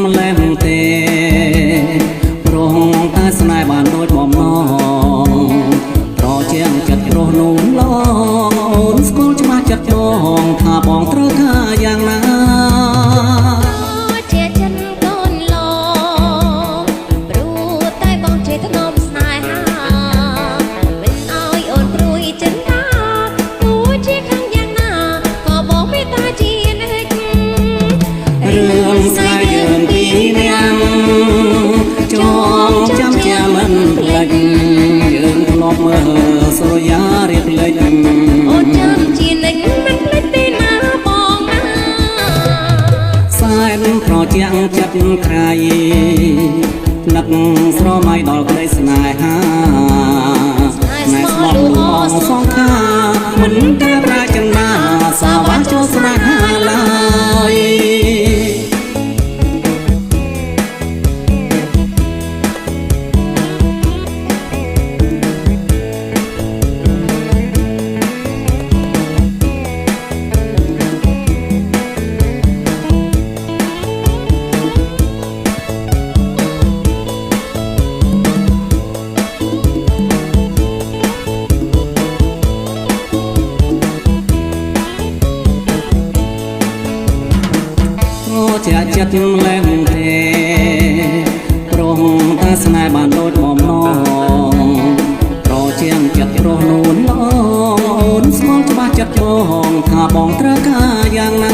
ម្លេះទេព្រោះតែស្នេហ៍បានដូចបំណងត្រជាងចិត្តរស់នោះឡងអូនស្គាល់ច្បាស់ចិត្តចងថាបងត្រូវថាយ៉ាងណាជាចិនកូនឡងព្រោះតែបងជាធ្នមស្នេហាមិនឲ្យអូនព្រួយចិនតាគួរជាខាងយ៉ាងណាក៏បងមេត្តាជានិច្ចរឿងស្នេហ៍យើងពីរនាក់ចងចាំជាមិនភ្លេចយើងធ្លាប់មើលស្រយារៀបលេចអូនចាំជានិច្ចមិនភ្លេចទេណាបងណាសែនប្រជាងចិត្តក្រៃនឹកស្រមៃដល់ក្តីស្នេហាណែស្មោះលួងសងខាមិនតែប្រាជ្ញាសាវ៉ាចូលស្នេហាឡើយជាចិត្តម្លេះទេព្រោះតែស្នេហ៍បានដូចបំណងត្រជាងចិត្តរស់នួនឡងអូនស្គាល់ច្បាស់ចិត្តបងថាបងត្រូវការយ៉ាងណា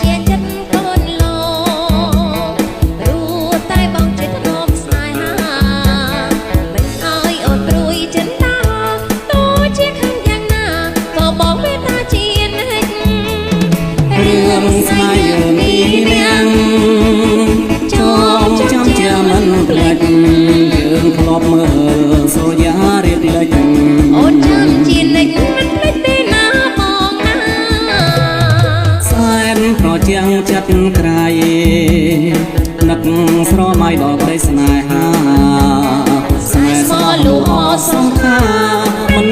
ជាចិត្តកូនឡងព្រោះតែបងជាធ្នមស្នេហាមិនឲ្យអូនព្រួយចិនតាទោះជាខាងយ៉ាងណាក៏បងមេត្តាជានិច្ចរឿងស្នេហ៍យើងពីរនាក់ចងចាំជាមិនភ្លេចយើងធ្លាប់មើលស្រយារៀបលេចអូនចាំជានិច្ចមិនភ្លេចទេណាបងណាសែនប្រជាងចិត្តក្រៃនឹកស្រមៃដល់ក្តីស្នេហាស្នេហ៍ស្មោះលួងសងខាមិន